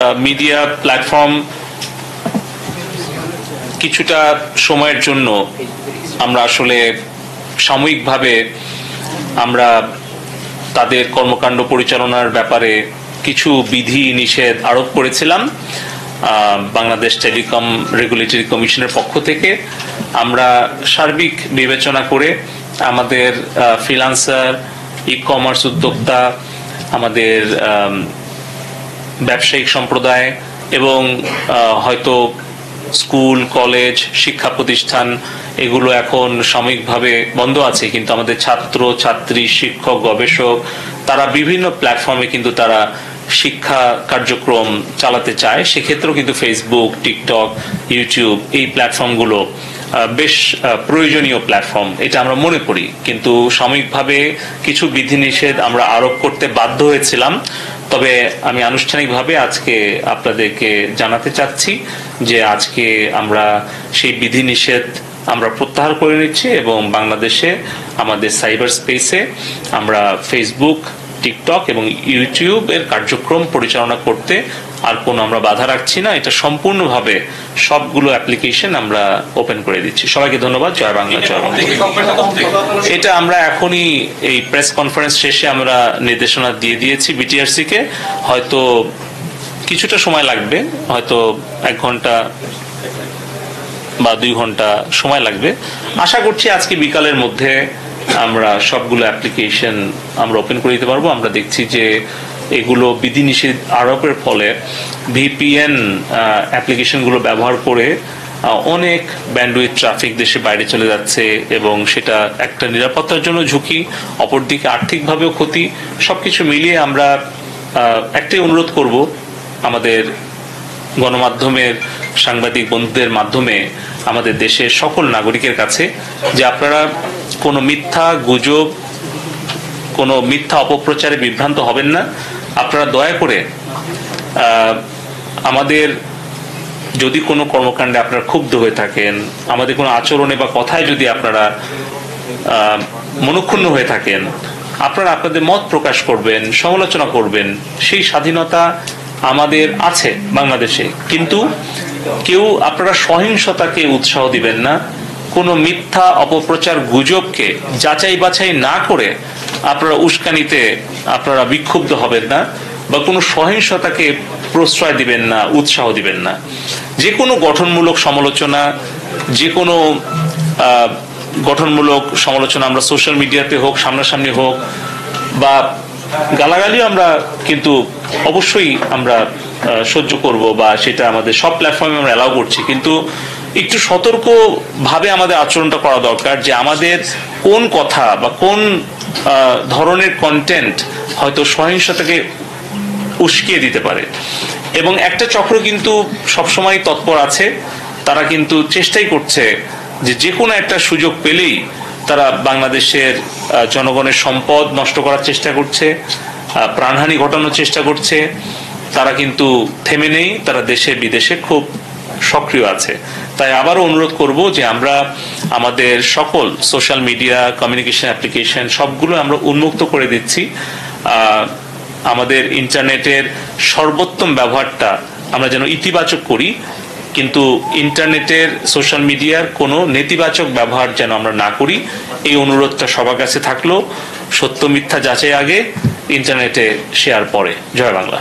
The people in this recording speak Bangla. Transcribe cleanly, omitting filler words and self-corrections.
মিডিয়া প্ল্যাটফর্ম কিছুটা সময়ের জন্য আমরা আসলে সাময়িকভাবে আমরা তাদের কর্মকাণ্ড পরিচালনার ব্যাপারে কিছু বিধি নিষেধ আরোপ করেছিলাম বাংলাদেশ টেলিকম রেগুলেটরি কমিশনের পক্ষ থেকে। আমরা সার্বিক বিবেচনা করে আমাদের ফ্রিল্যান্সার, ই কমার্স উদ্যোক্তা, আমাদের ব্যবসায়িক সম্প্রদায় এবং হয়তো স্কুল, কলেজ, শিক্ষা প্রতিষ্ঠান এগুলো এখন সাময়িকভাবে বন্ধ আছে, কিন্তু আমাদের ছাত্র, ছাত্রী, শিক্ষক, গবেষক তারা বিভিন্ন প্ল্যাটফর্মে কিন্তু তারা শিক্ষা কার্যক্রম চালাতে চায়। সেক্ষেত্রেও কিন্তু ফেসবুক, টিকটক, ইউটিউব এই প্ল্যাটফর্মগুলো বেশ প্রয়োজনীয় প্ল্যাটফর্ম, এটা আমরা মনে করি। কিন্তু সাময়িকভাবে কিছু বিধিনিষেধ আমরা আরোপ করতে বাধ্য হয়েছিলাম। তবে আমি আনুষ্ঠানিকভাবে আজকে আপনাদেরকে জানাতে চাচ্ছি যে আজকে আমরা সেই বিধিনিষেধ আমরা প্রত্যাহার করে নিচ্ছি এবং বাংলাদেশে আমাদের সাইবার স্পেসে আমরা ফেসবুক, টিকটক এবং ইউটিউব এর কার্যক্রম পরিচালনা করতে আর কোনো আমরা বাধা রাখছি না। এটা সম্পূর্ণভাবে সবগুলো অ্যাপ্লিকেশন আমরা ওপেন করে দিচ্ছি। সবাইকে ধন্যবাদ। জয় বাংলা, জয় বাংলা। এটা আমরা এখনই এই প্রেস কনফারেন্স শেষে আমরা নির্দেশনা দিয়ে দিয়েছি বিটিআরসি কে। হয়তো কিছুটা সময় লাগবে, হয়তো 1 ঘন্টা বা 2 ঘন্টা সময় লাগবে। আশা করছি আজকে বিকালের মধ্যে আমরা সবগুলো অ্যাপ্লিকেশন আমরা ওপেন করে দিতে পারবো। আমরা দেখছি যে এগুলো বিধিনিষেধ আরোপের ফলে ভিপিএন অ্যাপ্লিকেশনগুলো ব্যবহার করে অনেক ব্যান্ডউইথ ট্রাফিক দেশে বাইরে চলে যাচ্ছে এবং সেটা একটা নিরাপত্তার জন্য ঝুঁকি, অপরদিকে আর্থিকভাবেও ক্ষতি। সবকিছু মিলিয়ে আমরা একটাই অনুরোধ করব আমাদের গণমাধ্যমের সাংবাদিক বন্ধুদের মাধ্যমে আমাদের দেশের সকল নাগরিকের কাছে যে আপনারা কোনো মিথ্যা গুজব, কোনো মিথ্যা অপপ্রচারে বিভ্রান্ত হবেন না। আপনারা দয়া করে আমাদের যদি কোনো কর্মকাণ্ডে আপনারা ক্ষুব্ধ হয়ে থাকেন, আমাদের কোনো আচরণে বা কথায় যদি আপনারা মনক্ষুণ্ণ হয়ে থাকেন, আপনারা আপনাদের মত প্রকাশ করবেন, সমালোচনা করবেন, সেই স্বাধীনতা আমাদের আছে বাংলাদেশে। কিন্তু কেউ আপনারা সহিংসতাকে উৎসাহ দিবেন না, কোনো মিথ্যা অপপ্রচার গুজবকে যাচাই বাছাই না করে আপনারা উস্কানিতে আপনারা বিক্ষুব্ধ হবেন না বা কোনো সহিংসতাকে প্রশ্রয় দিবেন না, উৎসাহ দিবেন না। যে কোনো গঠনমূলক সমালোচনা, যে কোনো গঠনমূলক সমালোচনা আমরা সোশ্যাল মিডিয়াতে হোক, সামনাসামনি হোক বা গালাগালিও আমরা কিন্তু অবশ্যই আমরা সহ্য করব বা সেটা আমাদের সব প্ল্যাটফর্মে আমরা অ্যালাউ করছি। কিন্তু একটু সতর্ক ভাবে আমাদের আচরণটা করা দরকার যে আমাদের কোন কথা বা কোন ধরনের কন্টেন্ট হয়তো সহিংসতাকে উস্কিয়ে দিতে পারে। এবং একটা চক্র কিন্তু সবসময় তৎপর আছে, তারা কিন্তু চেষ্টাই করছে যে কোনো একটা সুযোগ পেলেই তারা বাংলাদেশের জনগণের সম্পদ নষ্ট করার চেষ্টা করছে, প্রাণহানি ঘটানোর চেষ্টা করছে। তারা কিন্তু থেমে নেই, তারা দেশে বিদেশে খুব সক্রিয় আছে। তাই আবারও অনুরোধ করব যে আমরা আমাদের সকল সোশ্যাল মিডিয়া, কমিউনিকেশন অ্যাপ্লিকেশন সবগুলো আমরা উন্মুক্ত করে দিচ্ছি। আমাদের ইন্টারনেটের সর্বোত্তম ব্যবহারটা আমরা যেন ইতিবাচক করি, কিন্তু ইন্টারনেটের, সোশ্যাল মিডিয়ার কোনো নেতিবাচক ব্যবহার যেন আমরা না করি, এই অনুরোধটা সবার কাছে থাকলো। সত্য মিথ্যা যাচাই আগে, ইন্টারনেটে শেয়ার পরে। জয় বাংলা।